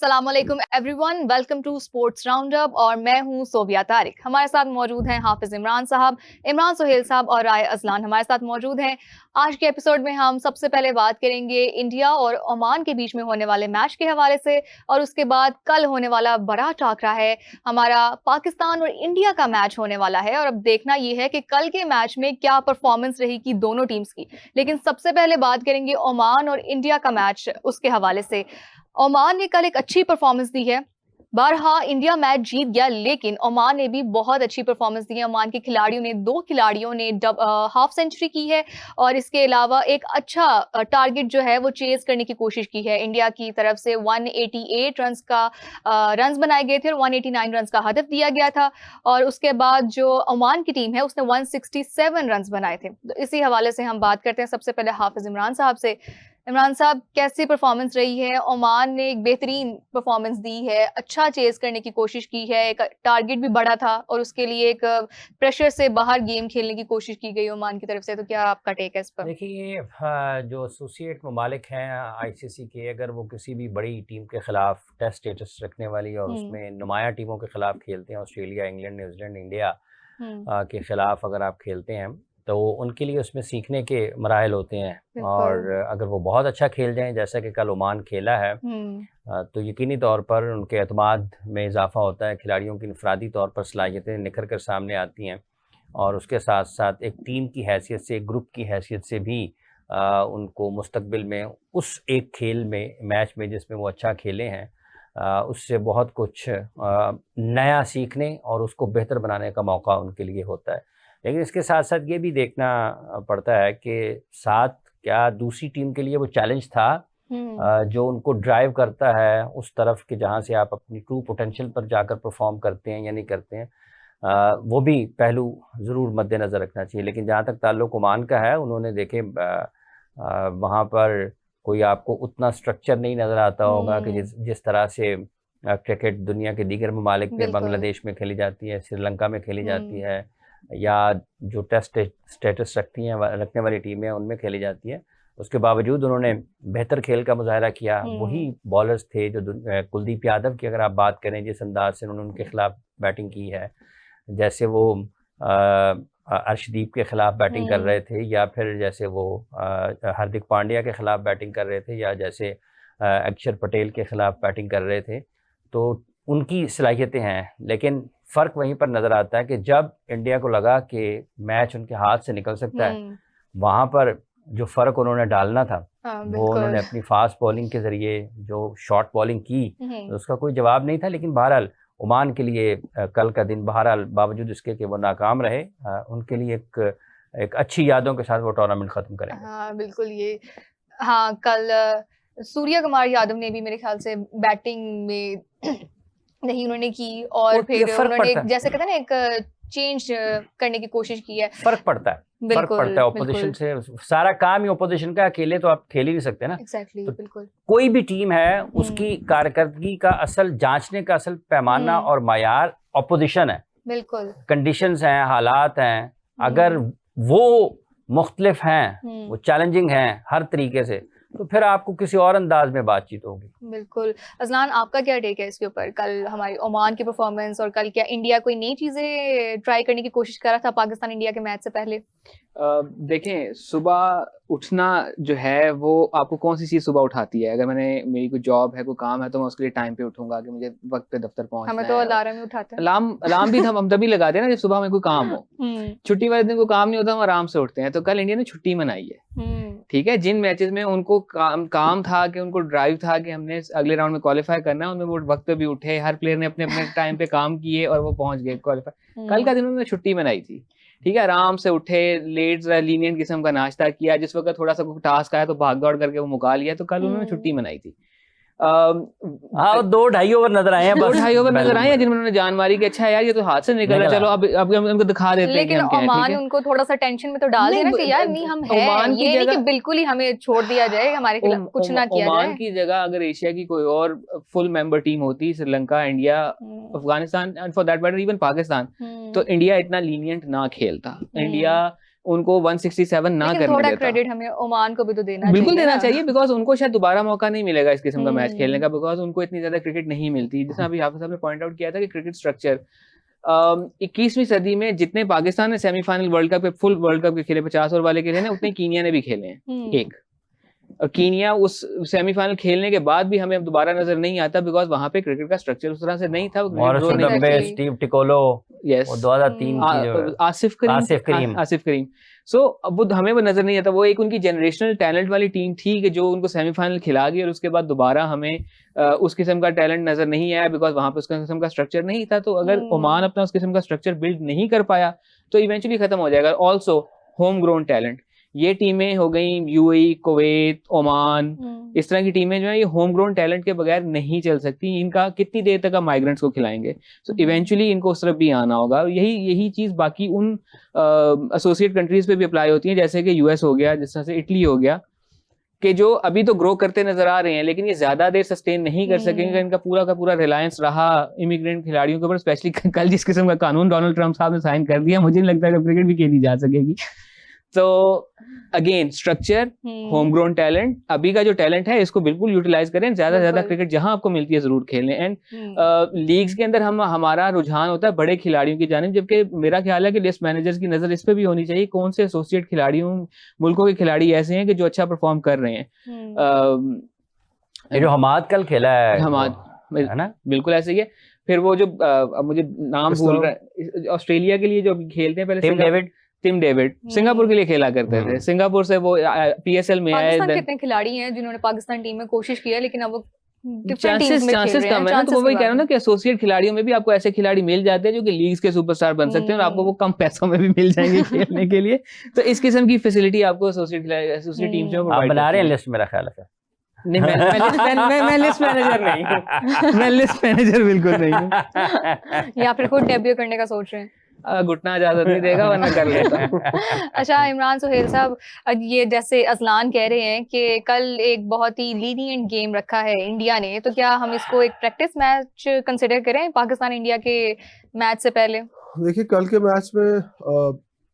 अस्सलाम वालेकुम everyone, welcome to sports roundup और मैं हूं सोबिया तारिक। हमारे साथ मौजूद हैं हाफिज इमरान साहब, इमरान सुहेल साहब और राय अजलान हमारे साथ मौजूद हैं। आज के एपिसोड में हम सबसे पहले बात करेंगे इंडिया और ओमान के बीच में होने वाले मैच के हवाले से, और उसके बाद कल होने वाला बड़ा टाकरा है हमारा पाकिस्तान और इंडिया का मैच होने वाला है। और अब देखना यह है कि कल के मैच में क्या परफॉर्मेंस रहेगी दोनों टीम्स की। लेकिन सबसे पहले बात करेंगे ओमान और इंडिया का मैच, उसके हवाले से। ओमान ने कल एक अच्छी परफॉर्मेंस दी है। बारहा इंडिया मैच जीत गया, लेकिन ओमान ने भी बहुत अच्छी परफॉर्मेंस दी है। ओमान के खिलाड़ियों ने, दो खिलाड़ियों ने हाफ सेंचुरी की है, और इसके अलावा एक अच्छा टारगेट जो है वो चेज करने की कोशिश की है। इंडिया की तरफ से 188 रन्स बनाए गए थे और 189 रन्स का हदफ दिया गया था। और उसके बाद जो ओमान की टीम है उसने 167 रन्स बनाए थे। तो इसी हवाले से हम बात करते हैं सबसे पहले हाफिज इमरान साहब से। इमरान साहब, कैसी परफॉर्मेंस रही है? ओमान ने एक बेहतरीन परफॉर्मेंस दी है, अच्छा चेज करने की कोशिश की है, एक टारगेट भी बड़ा था और उसके लिए एक प्रेशर से बाहर गेम खेलने की कोशिश की गई ओमान की तरफ से। तो क्या आपका टेक है इस पर? देखिए, जो एसोसिएट ममालिक हैं आईसीसी के, अगर वो किसी भी बड़ी टीम के खिलाफ टेस्ट स्टेटस रखने वाली और उसमें नुमाया टीमों के खिलाफ खेलते हैं, ऑस्ट्रेलिया, इंग्लैंड, न्यूजीलैंड, इंडिया के खिलाफ अगर आप खेलते हैं तो उनके लिए उसमें सीखने के मराहल होते हैं। और अगर वो बहुत अच्छा खेल जाएं जैसा कि कल ओमान खेला है, तो यकीनी तौर पर उनके एतमाद में इजाफा होता है, खिलाड़ियों की इनफरादी तौर पर सलाहियतें निखर कर सामने आती हैं, और उसके साथ साथ एक टीम की हैसियत से, एक ग्रुप की हैसियत से भी उनको मुस्तकबिल में उस एक खेल में, मैच में जिसमें वो अच्छा खेले हैं, उससे बहुत कुछ नया सीखने और उसको बेहतर बनाने का मौका उनके लिए होता है। लेकिन इसके साथ साथ ये भी देखना पड़ता है कि साथ क्या दूसरी टीम के लिए वो चैलेंज था जो उनको ड्राइव करता है उस तरफ कि जहाँ से आप अपनी ट्रू पोटेंशियल पर जाकर परफॉर्म करते हैं या नहीं करते हैं, वो भी पहलू ज़रूर मद्देनज़र रखना चाहिए। लेकिन जहाँ तक ताल्लुक़ ओमान का है, उन्होंने देखे वहाँ पर कोई आपको उतना स्ट्रक्चर नहीं नज़र आता होगा कि जिस तरह से क्रिकेट दुनिया के दीगर ममालिक में, बांग्लादेश में खेली जाती है, श्रीलंका में खेली जाती है, या जो टेस्ट स्टेटस रखने वाली टीमें हैं उनमें खेली जाती है। उसके बावजूद उन्होंने बेहतर खेल का मुजाहरा किया। वही बॉलर्स थे जो कुलदीप यादव की अगर आप बात करें, जिस अंदाज से उन्होंने उनके खिलाफ बैटिंग की है, जैसे वो अर्शदीप के खिलाफ बैटिंग कर रहे थे, या फिर जैसे वो हार्दिक पांड्या के खिलाफ बैटिंग कर रहे थे, या जैसे अक्षर पटेल के खिलाफ बैटिंग कर रहे थे, तो उनकी सलाहियतें हैं। लेकिन फ़र्क वहीं पर नज़र आता है कि जब इंडिया को लगा कि मैच उनके हाथ से निकल सकता है, वहाँ पर जो फ़र्क उन्होंने डालना था वो उन्होंने अपनी फास्ट बॉलिंग के ज़रिए जो शॉर्ट बॉलिंग की, तो उसका कोई जवाब नहीं था। लेकिन बहरहाल ओमान के लिए कल का दिन, बहरहाल बावजूद इसके कि वो नाकाम रहे, उनके लिए एक अच्छी यादों के साथ वो टूर्नामेंट ख़त्म करेंगे। हाँ बिल्कुल। ये हाँ, कल सूर्य कुमार यादव ने भी मेरे ख्याल से बैटिंग में नहीं उन्होंने की, और फिर उन्होंने जैसे कहते हैं ना, एक चेंज करने की कोशिश की है। फर्क पड़ता है ऑपोजिशन से। सारा काम ही ऑपोजिशन का, अकेले तो आप खेल ही नहीं सकते ना। एग्जैक्टली, बिल्कुल। कोई भी टीम है, उसकी कारकर्दगी का असल जांचने का असल पैमाना और मायार ऑपोजिशन है। बिल्कुल, कंडीशंस हैं, हालात हैं। अगर वो मुख्तलिफ हैं, वो चैलेंजिंग हैं हर तरीके से, तो फिर आपको किसी और अंदाज में बातचीत होगी। बिल्कुल। अजलान, आपका क्या टेक है इसके ऊपर? कल हमारी ओमान की परफॉर्मेंस, और कल क्या इंडिया कोई नई चीजें ट्राई करने की कोशिश कर रहा था पाकिस्तान इंडिया के मैच से पहले? देखें, सुबह उठना जो है वो आपको कौन सी चीज़ सुबह उठाती है? अगर मेरी कोई जॉब है, कोई काम है, तो मैं उसके लिए टाइम पे उठूंगा कि मुझे वक्त पे दफ्तर पहुंचना है। हमें तो अलार्म ही उठाते हैं। अलार्म भी हम तभी लगाते हैं ना जब सुबह में कोई काम हो। छुट्टी वाले दिन कोई काम नहीं होता, हम आराम से उठते हैं। तो कल इंडिया ने छुट्टी मनाई है, ठीक है। जिन मैचेस में उनको काम था, कि उनको ड्राइव था कि हमने अगले राउंड में क्वालिफाई करना है, उनमें वो वक्त पे भी उठे, हर प्लेयर ने अपने अपने टाइम पे काम किए और वो पहुंच गए क्वालिफाई। कल का दिन उन्होंने छुट्टी मनाई थी, ठीक है। आराम से उठे, लेट लीनियंट किस्म का नाश्ता किया, जिस वक्त थोड़ा सा कोई टास्क आया तो भाग दौड़ करके वो मुका लिया। तो कल उन्होंने छुट्टी मनाई थी। हाँ, 2-2.5 ओवर नजर आए हैं, 2-2.5 ओवर नजर आए हैं जिनमें उन्होंने जान मारी कि अच्छा यार ये तो हाथ से निकला, चलो अब हम उनको दिखा देते हैं। लेकिन ओमान उनको थोड़ा सा टेंशन में तो डाल देना कि यार नहीं, हम हैं, ये नहीं कि बिल्कुल ही हमें छोड़ दिया जाए, हमारे खिलाफ कुछ ना किया जाए। ओमान की जगह अगर एशिया की कोई और फुल मेंबर टीम होती, Sri Lanka, India, Afghanistan, and for that matter even Pakistan, तो इंडिया इतना लीनियंट ना खेलता। इंडिया उनको 167 ना करने देता। थोड़ा क्रेडिट हमें ओमान को भी तो देना बिल्कुल चाहिए देना चाहिए, बिकॉज उनको शायद दोबारा मौका नहीं मिलेगा इस किस्म का मैच खेलने का, हम्म बिकॉज उनको इतनी ज्यादा क्रिकेट नहीं मिलती। जैसा अभी हाफिज साहब ने पॉइंट आउट किया था कि क्रिकेट स्ट्रक्चर 21वीं सदी में जितने पाकिस्तान ने semifinal world cup full world cup के खेले 50 ओवर वाले खेले ना, उतने कीनिया ने भी खेले हैं एक। और कीनिया उस सेमीफाइनल खेलने के बाद भी हमें अब दोबारा नजर नहीं आता, बिकॉज वहां पे क्रिकेट का स्ट्रक्चर उस तरह से नहीं था। स्टीव टिकोलो, यस, 2003 की आसिफ करीम। सो अब वो हमें वो नजर नहीं आता। वो एक उनकी जनरेशनल टैलेंट वाली टीम थी कि जो उनको सेमीफाइनल खिला गई, और उसके बाद दोबारा हमें उस किस्म का टैलेंट नजर नहीं आया, बिकॉज वहां पे उस किस्म का स्ट्रक्चर नहीं था। तो अगर ओमान अपना उस किस्म का स्ट्रक्चर बिल्ड नहीं कर पाया तो इवेंचुअली खत्म हो जाएगा। ऑल्सो होम ग्रोन टैलेंट, ये टीमें हो गई यूएई, कुवैत, ओमान, इस तरह की टीमें जो है ये होम ग्रोन टैलेंट के बगैर नहीं चल सकती। इनका कितनी देर तक आप माइग्रेंट्स को खिलाएंगे? सो इवेंचुअली इनको उस तरफ भी आना होगा। यही चीज बाकी उन एसोसिएट कंट्रीज पे भी अप्लाई होती है, जैसे कि यूएस हो गया, जिस तरह से इटली हो गया, कि जो अभी तो ग्रो करते नजर आ रहे हैं, लेकिन ये ज्यादा देर सस्टेन नहीं कर सकेंगे। इनका पूरा का पूरा रिलायंस रहा इमिग्रेंट खिलाड़ियों के ऊपर। स्पेशली कल जिस किस्म का कानून डोनाल्ड ट्रंप साहब ने साइन कर दिया, मुझे नहीं लगता कि क्रिकेट भी खेली जा सकेगी। तो again structure, home grown talent, अभी का जो टैलेंट है इसको बिल्कुल यूटिलाइज करें, ज्यादा से ज्यादा क्रिकेट जहां आपको मिलती है जरूर खेलें। एंड लीग्स के अंदर हमारा रुझान होता है बड़े खिलाड़ियों की जानिब, जबकि मेरा ख्याल है कि लिस्ट मैनेजर्स की नजर इस पे भी होनी चाहिए, कौन से एसोसिएट खिलाड़ियों, मुल्कों के खिलाड़ी ऐसे हैं कि जो अच्छा परफॉर्म कर रहे हैं। ये जो हमाद कल खेला है, हमाद है ना, बिल्कुल ऐसे ही है। फिर वो जो अब मुझे नाम भूल रहा है, ऑस्ट्रेलिया के लिए जो खेलते हैं पहले, टिम डेविड सिंगापुर के लिए खेला करते थे। सिंगापुर से वो पीएसएल में आए। पाकिस्तान कितने खिलाड़ी हैं जिन्होंने पाकिस्तान टीम में कोशिश किया, लेकिन अब वो चांसेस कम है ना। तो वो वही कह रहा हूं ना कि एसोसिएट खिलाड़ियों में भी आपको ऐसे खिलाड़ी मिल जाते हैं जो कि लीग्स के सुपरस्टार बन सकते हैं, और आपको वो कम पैसों में भी मिल जाएंगे खेलने के लिए। तो इस किस्म की फैसिलिटी आपको एसोसिएट टीम से आप बना रहे हैं लिस्ट, मेरा ख्याल है। नहीं, मैं लिस्ट मैनेजर नहीं हूँ। मैं लिस्ट मैनेजर बिल्कुल नहीं हूँ। या फिर खुद डेब्यू करने का सोच रहे हैं? घुटना इजाजत नहीं देगा, वरना कर लेता हूं। अच्छा इमरान सुहेल साहब, ये जैसे अजलान कह रहे हैं कि कल एक बहुत ही लीनिएंट गेम रखा है इंडिया ने, तो क्या हम इसको एक प्रैक्टिस मैच कंसिडर करें पाकिस्तान इंडिया के मैच से पहले? देखिए कल के मैच में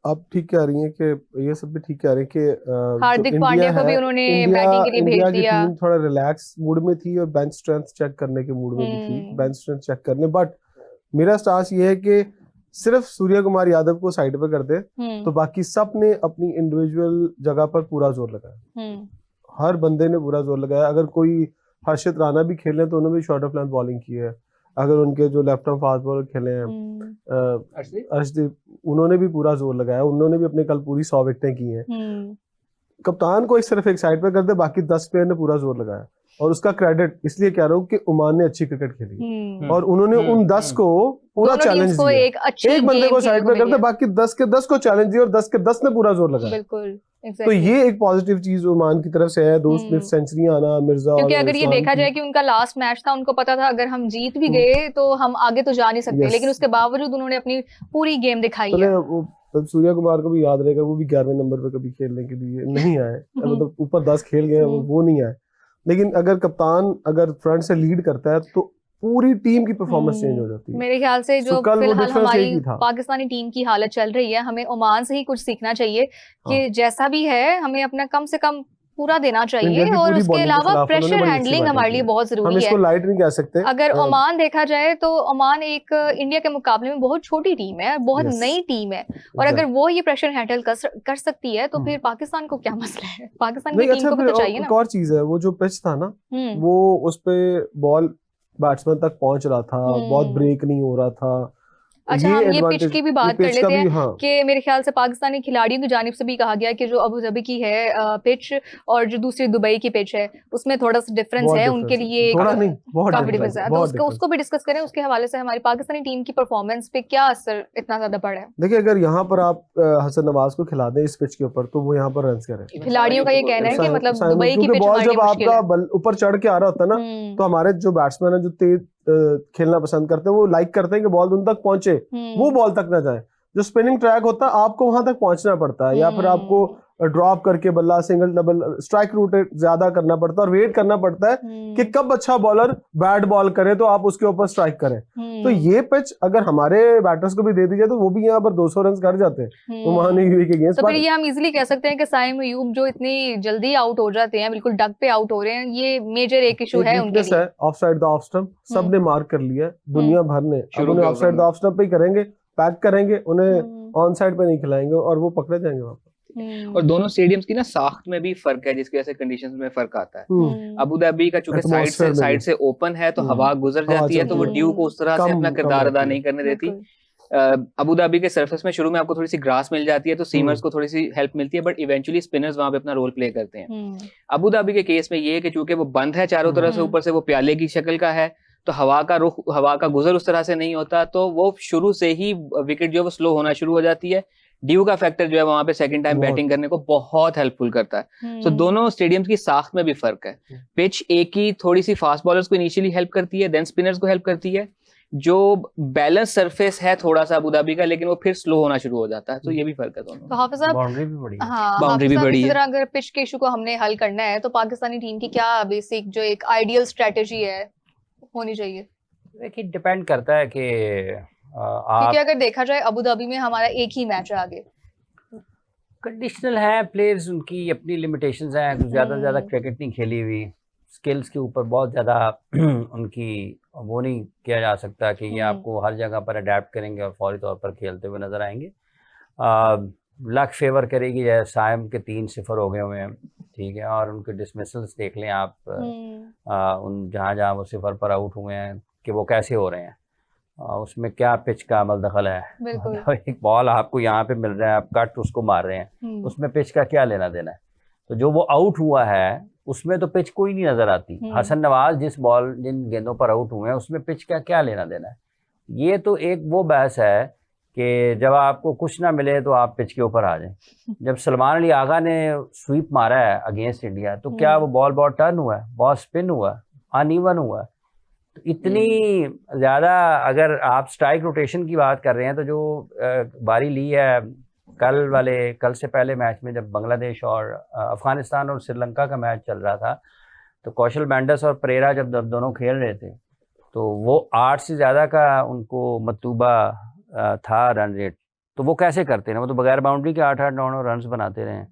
आप ठीक कह रही हैं कि ये सब भी ठीक कह रहे हैं कि हार्दिक पांड्या को भी उन्होंने बैटिंग के लिए भेज दिया। टीम थोड़ा रिलैक्स मूड में थी और बेंच स्ट्रेंथ चेक करने के मूड में भी थी, बेंच स्ट्रेंथ चेक करने। बट मेरा स्टांस ये है कि सिर्फ सूर्य कुमार यादव को साइड पे कर दे तो बाकी सब ने अपनी इंडिविजुअल जगह पर पूरा जोर लगाया। हर बंदे ने पूरा जोर लगाया। अगर कोई हर्षित राणा भी खेले तो उन्होंने भी शॉर्ट ऑफ लेंथ बॉलिंग की है। अगर उनके जो लेफ्ट आर्म फास्ट बॉलर खेले हैं अर्शदीप, उन्होंने भी पूरा जोर लगाया। उन्होंने भी अपने कल पूरी 100 विकेटें की हैं। कप्तान को सिर्फ एक साइड पे कर दे, बाकी 10 प्लेयर ने पूरा जोर लगाया। और उसका क्रेडिट इसलिए कह रहा हूँ कि ओमान ने अच्छी क्रिकेट खेली और उन्होंने उन 10 को पूरा चैलेंज दिया। एक बंदे को साइड पे कर दे, बाकी 10 के 10 को चैलेंज दिया और 10 के 10 ने पूरा जोर लगाया। बिल्कुल तो ये एक पॉजिटिव चीज ओमान की तरफ से है। 2 स्मिथ सेंचुरी आना, मिर्जा, क्योंकि अगर ये देखा जाए कि उनका लास्ट मैच था, उनको पता था अगर हम जीत भी गए तो हम आगे तो जा नहीं सकते, लेकिन उसके बावजूद उन्होंने अपनी पूरी गेम दिखाई है। सूर्य कुमार को भी याद रहेगा, वो भी 11वें नंबर पे कभी खेलने के लिए नहीं आए, मतलब ऊपर 10 खेल गए वो नहीं आए। लेकिन अगर कप्तान अगर फ्रंट से लीड करता है तो पूरी टीम की परफॉर्मेंस चेंज हो जाती है। मेरे ख्याल से जो फिलहाल हमारी पाकिस्तानी टीम की हालत चल रही है, हमें ओमान से ही कुछ सीखना चाहिए कि जैसा भी है हमें अपना कम से कम पूरा देना चाहिए। और उसके अलावा प्रेशर हैंडलिंग हमारे लिए बहुत जरूरी है। हम इसको लाइट नहीं कह सकते। अगर ओमान देखा जाए तो ओमान एक इंडिया के मुकाबले में बहुत छोटी टीम है, बहुत नई टीम है, और अगर वो ये प्रेशर हैंडल कर सकती है तो फिर पाकिस्तान को क्या मसला है? पाकिस्तान की टीम को भी तो चाहिए ना। एक और चीज है, वो जो पिच था ना, वो उस पे बॉल बैट्समैन तक पहुंच रहा था, बहुत ब्रेक नहीं हो रहा था। अच्छा हम ये पिच की भी बात कर लेते हैं कि मेरे ख्याल से पाकिस्तानी खिलाड़ियों की जानिब से भी कहा गया कि जो अबू धाबी की है पिच और जो दूसरी दुबई की पिच है उसमें थोड़ा सा डिफरेंस है उनके लिए, काफी डिफरेंस है। तो उसको भी डिस्कस करें। उसके हवाले से हमारी पाकिस्तानी टीम की परफॉर्मेंस पे क्या असर इतना ज्यादा पड़ा है? देखिए अगर यहाँ पर आप हसन नवाज को खिला दें इस पिच के ऊपर तो वो यहाँ पर रन करें। खिलाड़ियों का ये कहना है कि मतलब दुबई की पिच बॉल जब आपका ऊपर चढ़ के आ रहा होता है ना, तो हमारे जो बैट्समैन है जो तेज खेलना पसंद करते हैं वो लाइक करते हैं कि बॉल उन तक पहुंचे, वो बॉल तक ना जाए। जो स्पिनिंग ट्रैक होता है आपको वहां तक पहुंचना पड़ता है, या फिर आपको ड्रॉप करके बल्ला सिंगल डबल स्ट्राइक रूट ज्यादा करना पड़ता है और वेट करना पड़ता है कि कब अच्छा बॉलर बैट बॉल करे तो आप उसके ऊपर स्ट्राइक करें। तो ये पिच अगर हमारे बैटर्स को भी दे दी जाए तो वो भी यहाँ पर 200 रन कर जाते हैं ओमान यूएई के अगेंस्ट। तो फिर ये हम इजीली कह सकते हैं कि साइम अयूब जो इतनी जल्दी आउट हो जाते हैं, बिल्कुल डग पे आउट हो रहे हैं, ये मेजर एक इशू है उनके लिए। Of side the off stump सबने मार्क कर लिया, दुनिया भर ने। अब उन्हें of side the off stump पे ही करेंगे, पैक करेंगे, उन्हें ऑन साइड पे नहीं खिलाएंगे और वो पकड़े जाएंगे वहां पर। और दोनों स्टेडियम्स की ना साख्त में भी फर्क है, जिसकी वजह से कंडीशंस में फर्क आता है। अबू धाबी का चूंकि साइड से ओपन है तो हवा गुजर जाती है, तो वो ड्यू को उस तरह से अपना किरदार अदा नहीं करने देती। अबू धाबी के सरफेस में शुरू में आपको थोड़ी सी ग्रास मिल जाती है तो सीमर्स को थोड़ी सी हेल्प मिलती है, बट इवेंचुअली स्पिनर्स वहां पे अपना रोल प्ले करते हैं। अबू धाबी के केस में ये है कि चूंकि वो बंद है चारों तरफ से, ऊपर से वो प्याले की शक्ल का है, तो हवा का रुख, हवा का गुजर उस तरह से नहीं होता, तो वो शुरू से ही विकेट जो है वो स्लो होना शुरू हो जाती है। ड्यू का फैक्टर जो है वहां पे सेकंड टाइम बैटिंग करने को बहुत हेल्पफुल करता है। तो दोनों स्टेडियम्स की साख्त में भी फर्क है। पिच एक ही थोड़ी सी फास्ट बॉलर्स को इनिशियली हेल्प करती है, देन स्पिनर्स को हेल्प करती है। जो बैलेंस सरफेस है थोड़ा सा अबू धाबी का, लेकिन वो फिर स्लो होना शुरू हो जाता है, तो ये भी फर्क है दोनों। तो हाफिज साहब, बाउंड्री भी बड़ी है। हाँ, बाउंड्री भी बड़ी है। अगर पिच के इशू को हमने हल करना है तो पाकिस्तानी टीम की क्या बेसिक जो एक आइडियल स्ट्रेटेजी है होनी चाहिए? देखिए, डिपेंड करता है कि क्योंकि अगर देखा जाए अबू धाबी में हमारा एक ही मैच है आगे, कंडीशनल है, प्लेयर्स उनकी अपनी लिमिटेशंस हैं, कुछ ज़्यादा से ज़्यादा क्रिकेट नहीं खेली हुई, स्किल्स के ऊपर बहुत ज़्यादा उनकी वो नहीं किया जा सकता कि ये आपको हर जगह पर अडेप्ट करेंगे और फौरी तौर पर खेलते हुए नज़र आएंगे। लक फेवर करेगी, जैसे साइम के 3 सिफर हो गए हुए हैं, ठीक है, और उनके डिसमिसल्स देख लें आप, उन जहाँ वो सिफर पर आउट हुए हैं कि वो कैसे हो रहे हैं, उसमें क्या पिच का अमल दखल है। मतलब एक बॉल आपको यहाँ पे मिल रहा है, आप कट उसको मार रहे हैं, उसमें पिच का क्या लेना देना है। तो जो वो आउट हुआ है उसमें तो पिच कोई नहीं नजर आती। हसन नवाज जिन गेंदों पर आउट हुए हैं उसमें पिच का क्या लेना देना है। ये तो एक वो बहस है कि जब आपको कुछ ना मिले तो आप पिच के ऊपर आ जाएं। जब सलमान अली आगा ने स्वीप मारा है अगेंस्ट इंडिया, तो क्या वो बॉल बहुत टर्न हुआ है, बहुत स्पिन हुआ है, अनइवन हुआ है। तो इतनी ज़्यादा अगर आप स्ट्राइक रोटेशन की बात कर रहे हैं, तो जो बारी ली है कल से पहले मैच में जब बांग्लादेश और अफगानिस्तान और श्रीलंका का मैच चल रहा था, तो कौशल मेंडिस और परेरा जब दोनों खेल रहे थे, तो वो 8 से ज़्यादा का उनको मतलूबा था रन रेट। तो वो कैसे करते हैं, वो तो बगैर बाउंड्री के 8-8 9 रन बनाते रहे।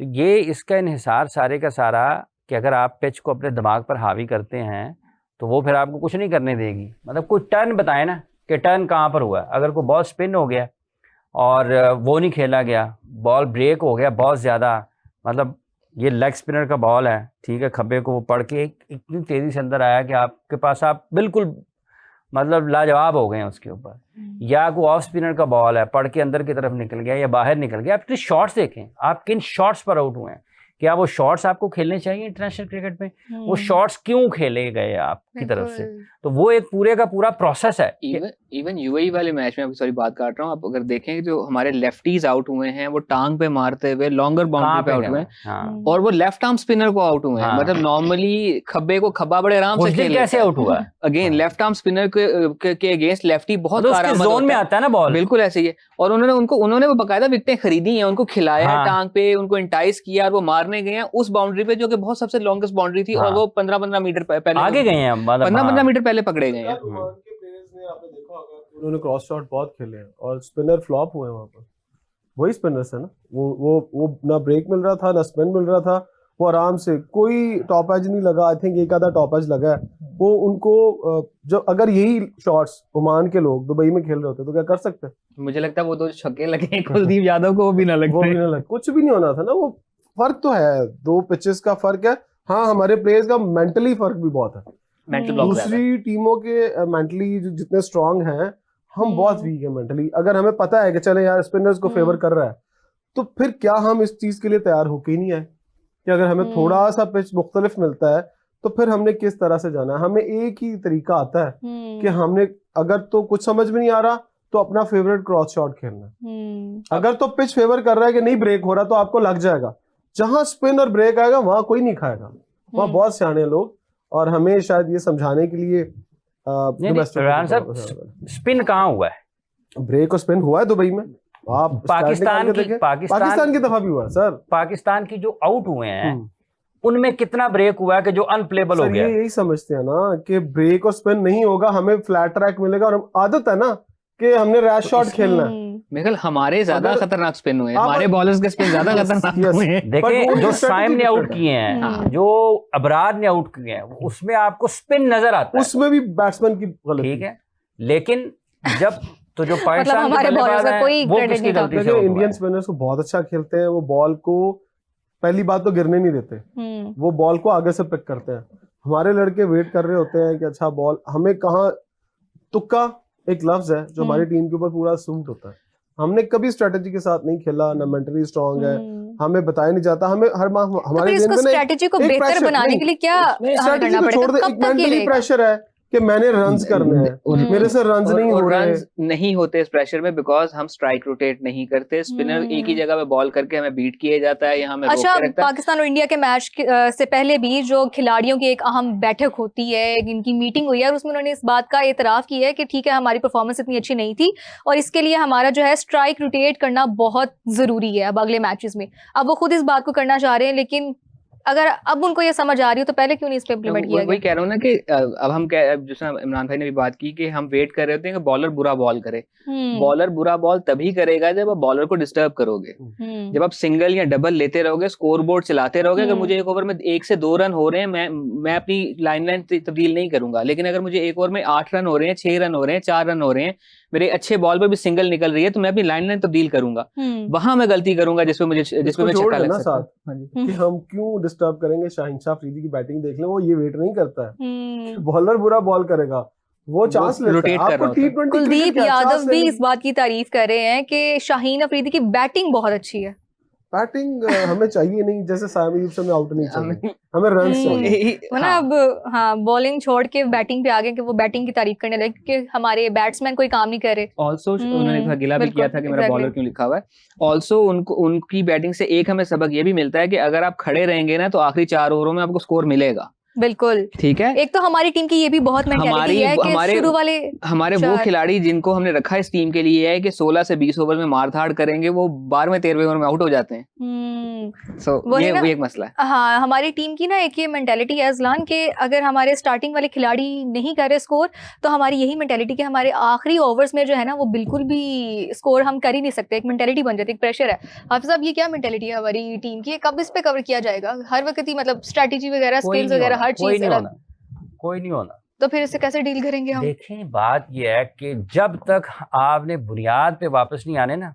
तो ये इसका इन्हिसार सारे का सारा कि अगर आप पिच को अपने दिमाग पर हावी करते हैं तो वो फिर आपको कुछ नहीं करने देगी। मतलब कोई टर्न बताए ना कि टर्न कहाँ पर हुआ है। अगर कोई बॉल स्पिन हो गया और वो नहीं खेला गया, बॉल ब्रेक हो गया बहुत ज़्यादा, मतलब ये लेग स्पिनर का बॉल है, ठीक है, खब्बे को वो पढ़ के इतनी तेज़ी से अंदर आया कि आपके पास आप बिल्कुल मतलब लाजवाब हो गए हैं उसके ऊपर। या कोई ऑफ स्पिनर का बॉल है, पढ़ के अंदर की तरफ निकल गया या बाहर निकल गया। आप अपने शॉट्स देखें, आप किन शॉट्स पर आउट हुए हैं, क्या वो शॉट्स आपको खेलने चाहिए इंटरनेशनल क्रिकेट में, वो शॉट्स क्यों खेले गए आपकी तरफ से। तो वो एक पूरे का पूरा प्रोसेस है। इवन यूएई वाले मैच में, सॉरी बात काट रहा हूँ, आप अगर देखें जो हमारे लेफ्टीज आउट हुए हैं वो टांग पे मारते हुए लॉन्गर बाउंड्री पे आउट हुए हैं, और वो लेफ्ट आर्म स्पिनर को आउट हुए हैं। मतलब नॉर्मली खब्बे को खब्बा बड़े आराम से खेल, कैसे आउट हुआ अगेन लेफ्ट आर्म स्पिनर के अगेंस्ट लेफ्टी बहुत जोन में आता है ना बॉल, बिल्कुल ऐसे ही है। और उन्होंने वो बाकायदा विकेटें खरीदी हैं, उनको खिलाया टांग पे, उनको इंटाइस किया और वो मारने गए हैं उस बाउंड्री पे जो कि बहुत सबसे लॉन्गेस्ट बाउंड्री थी, और वो 15-15 मीटर पहले आगे गए हैं, 15-15 मीटर पहले पकड़े गए हैं। आपने देखा होगा उन्होंने क्रॉस शॉट बहुत खेले हैं और स्पिनर फ्लॉप हुए वहां पर। वही स्पिनर्स है ना, वो ना ब्रेक मिल रहा था ना स्पिन मिल रहा था, वो आराम से, कोई टॉप एज नहीं लगा। आई थिंक एक आधा टॉप एज लगा है वो उनको। जो अगर यही शॉट्स ओमान के लोग दुबई में खेल रहे होते तो क्या कर सकते? मुझे लगता है वो 2 छक्के लगे कुलदीप यादव को, वो भी ना लगे, कुछ भी नहीं होना था ना। वो फर्क तो है, 2 पिचेस का फर्क है। हाँ, हमारे प्लेयर्स का मेंटली फर्क भी बहुत है। दूसरी टीमों के मेंटली जितने स्ट्रांग हैं, हम बहुत वीक है मेंटली। अगर हमें पता है कि चले यार स्पिनर्स को फेवर कर रहा है, तो फिर क्या हम इस चीज के लिए तैयार होके ही नहीं आए कि अगर हमें थोड़ा सा पिच मुख्तलिफ मिलता है तो फिर हमने किस तरह से जाना है। हमें एक ही तरीका आता है कि हमने अगर तो कुछ समझ में नहीं आ रहा तो अपना फेवरेट क्रॉस शॉट खेलना। अगर तो पिच फेवर कर रहा है कि नहीं ब्रेक हो रहा तो आपको लग जाएगा। जहां स्पिन और ब्रेक आएगा वहां कोई नहीं खाएगा, वहां बहुत सियाने लोग। और हमें शायद ये समझाने के लिए स्पिन कहाँ हुआ है, ब्रेक और स्पिन हुआ है दुबई में, आप पाकिस्तान की दफा भी हुआ सर, पाकिस्तान की जो आउट हुए हैं उनमें कितना ब्रेक हुआ है कि जो अनप्लेबल हो गया। यही समझते हैं ना कि ब्रेक और स्पिन नहीं होगा, हमें फ्लैट ट्रैक मिलेगा, और आदत है ना कि हमने रैश शॉट खेलना है। मेरे ख्याल हमारे ज्यादा खतरनाक स्पिन हुए हैं, हमारे बॉलर्स के स्पिन ज्यादा खतरनाक हुए हैं। देखिए जो साइम ने आउट किए हैं, जो अबरार ने आउट किए हैं, उसमें आपको स्पिन नजर आता है, उसमें भी बैट्समैन की गलती, ठीक है, लेकिन जब तो जो पाकिस्तान हमारे बॉलर्स का कोई क्रेडिट नहीं था। इंडियन स्पिनर्स को बहुत अच्छा खेलते हैं, वो बॉल को पहली बात तो गिरने नहीं देते, वो बॉल को आगे से पिक करते हैं। हमारे लड़के वेट कर रहे होते हैं कि अच्छा बॉल हमें कहाँ, तुक्का एक लफ्ज है जो हमारी टीम के ऊपर पूरा सूट होता है। हमने कभी स्ट्रेटेजी के साथ नहीं खेला, ना मेंटली स्ट्रांग है, हमें बताया नहीं जाता, हमें हर हमारे स्ट्रेटेजी को बेहतर बनाने के लिए क्या करना पड़ेगा? छोड़ दे, एक मेंटली प्रेशर है कि मैंने रन्स करने हैं, मेरे से रन्स नहीं हो रहे, रन्स नहीं होते इस प्रेशर में, बिकॉज हम स्ट्राइक रोटेट नहीं करते, स्पिनर एक ही जगह पे बॉल करके हमें बीट किया जाता है, यहाँ में अच्छा, पाकिस्तान और इंडिया के मैच से पहले भी जो खिलाड़ियों की एक अहम बैठक होती है, इनकी मीटिंग हुई है, और उसमें उन्होंने इस बात का एतराफ किया है कि ठीक है हमारी परफॉर्मेंस इतनी अच्छी नहीं थी और इसके लिए हमारा जो है स्ट्राइक रोटेट करना बहुत जरूरी है अब अगले मैचेस में। अब वो खुद इस बात को करना चाह रहे हैं, लेकिन अगर अब उनको ये समझ आ रही हो तो पहले क्यों नहीं इस पे इम्प्लीमेंट किया गया? वही कह रहा हूँ ना कि अब हम जैसे इमरान भाई ने भी बात की कि हम वेट कर रहे होते हैं कि बॉलर बुरा बॉल करे। बॉलर बुरा बॉल तभी करेगा जब आप बॉलर को डिस्टर्ब करोगे। जब आप सिंगल या डबल लेते रहोगे, स्कोर बोर्ड चलाते रहोगे, अगर मुझे एक ओवर में 1 से 2 रन हो रहे हैं, मैं अपनी लाइन तब्दील नहीं करूंगा, लेकिन अगर मुझे एक ओवर में 8 रन हो रहे हैं, 6 रन हो रहे हैं, 4 रन हो रहे हैं, मेरे अच्छे बॉल पर भी सिंगल निकल रही है, तो मैं अपनी लाइन तब्दील करूंगा। वहां मैं गलती करूंगा जिसपे मैं छक्का लग सकता है कि हम क्यों डिस्टर्ब करेंगे। शाहीन शाह अफरीदी की बैटिंग देख लें, वो ये वेट नहीं करता है, बॉलर बुरा बॉल करेगा, वो चांस लेता है। आपको T20 कुलदीप यादव भी इस बात की तारीफ कर रहे हैं कि शाहीन अफरीदी की बैटिंग बहुत अच्छी है। बैटिंग हमें चाहिए नहीं, जैसे साइम अयूब से हमें आउट नहीं चाहिए, हमें रन चाहिए। ना अब हाँ, बॉलिंग छोड़ के बैटिंग पे आ गए कि वो बैटिंग की तारीफ करने लगे कि हमारे बैट्समैन कोई काम नहीं कर रहे। ऑल्सो उन्होंने थोड़ा गिला भी किया था कि मेरा बॉलर क्यों लिखा हुआ है। ऑल्सो उनकी बैटिंग से एक हमें सबक ये भी मिलता है कि अगर आप खड़े रहेंगे ना तो आखिरी 4 ओवरों में आपको स्कोर मिलेगा। बिल्कुल ठीक है। एक तो हमारी टीम की ये भी बहुत मेंटालिटी है कि शुरू वाले हमारे वो खिलाड़ी जिनको हमने रखा इस टीम के लिए है कि 16 से 20 ओवर में मार धाड़ करेंगे, वो 12वें 13वें ओवर में आउट हो जाते हैं। ये एक मसला है। हाँ, हमारी टीम की ना एक ये मेंटालिटी है अजलान कि अगर हमारे स्टार्टिंग वाले खिलाड़ी नहीं कर रहे स्कोर, तो हमारी यही मेंटालिटी कि हमारे आखिरी ओवर्स में जो है ना वो बिल्कुल भी स्कोर हम कर ही नहीं सकते। एक मेंटालिटी बन जाती है, एक प्रेशर है। हाफिज साहब, ये क्या मेंटालिटी है हमारी टीम की? कब इस पे कवर किया जाएगा? हर वक्त ही मतलब स्ट्रेटेजी वगैरह, स्किल्स वगैरह, हर चीज कोई नहीं होना, तो फिर इसे कैसे डील करेंगे हम? देखें, बात यह है कि जब तक आपने बुनियाद पे वापस नहीं आने ना,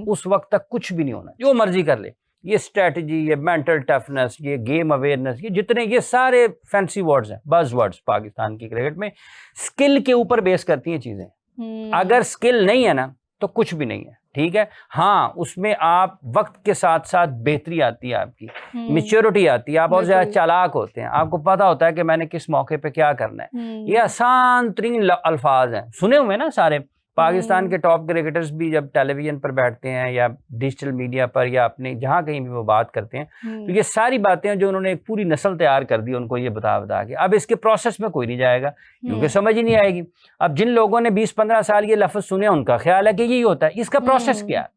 उस वक्त तक कुछ भी नहीं होना। जो मर्जी कर ले, ये स्ट्रेटजी, ये मेंटल टफनेस, ये गेम अवेयरनेस, ये जितने ये सारे फैंसी वर्ड्स हैं, बज़ वर्ड्स पाकिस्तान की क्रिकेट में स्किल के ऊपर बेस करती हैं चीजें। अगर स्किल नहीं है ना तो कुछ भी नहीं है, ठीक है। हाँ, उसमें आप वक्त के साथ साथ बेहतरी आती है, आपकी मैच्योरिटी आती है, आप और ज्यादा चालाक होते हैं, आपको पता होता है कि मैंने किस मौके पे क्या करना है। ये आसान तरीन अल्फाज हैं, सुने हुए ना सारे। पाकिस्तान के टॉप क्रिकेटर्स भी जब टेलीविजन पर बैठते हैं या डिजिटल मीडिया पर या अपने जहाँ कहीं भी वो बात करते हैं, तो ये सारी बातें जो उन्होंने एक पूरी नस्ल तैयार कर दी, उनको ये बता के। अब इसके प्रोसेस में कोई नहीं जाएगा क्योंकि समझ ही नहीं आएगी। अब जिन लोगों ने 20-15 साल ये लफ्ज सुने, उनका ख्याल है कि यही होता है। इसका प्रोसेस क्या है?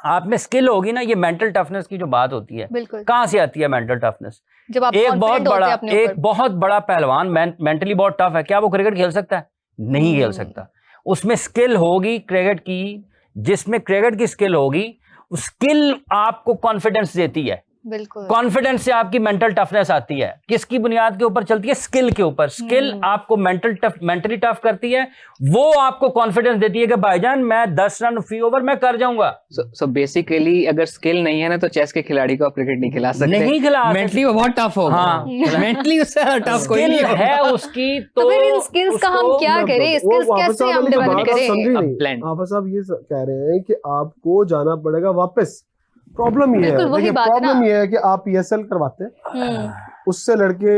आप में स्किल होगी ना, ये मेंटल टफनेस की जो बात होती है, कहाँ से आती है मेंटल टफनेस? जब आप एक बहुत बड़ा पहलवान मेंटली बहुत टफ है, क्या वो क्रिकेट खेल सकता है? नहीं खेल सकता। उसमें स्किल होगी क्रिकेट की, जिसमें क्रिकेट की स्किल होगी, स्किल आपको कॉन्फिडेंस देती है। बिल्कुल, कॉन्फिडेंस से आपकी मेंटल टफनेस आती है। किसकी बुनियाद के ऊपर चलती है? स्किल के ऊपर। स्किल आपको मेंटली टफ करती है, वो आपको कॉन्फिडेंस देती है कि भाईजान मैं 10 रन फी ओवर मैं कर जाऊंगा। सो बेसिकली अगर स्किल नहीं है ना तो चेस के खिलाड़ी को आप क्रिकेट नहीं खिला सकते, नहीं खिला, मेंटली वो बहुत टफ होगा। हाँ, मेंटली उससे टफ कोई नहीं है उसकी। तो फिर इन स्किल्स का हम क्या करें? स्किल्स कैसे हम डेवलप करें? आप साहब ये कह रहे हैं कि आपको जाना पड़ेगा वापस। प्रॉब्लम ये है, प्रॉब्लम ये है कि आप PSL करवाते हैं, उससे लड़के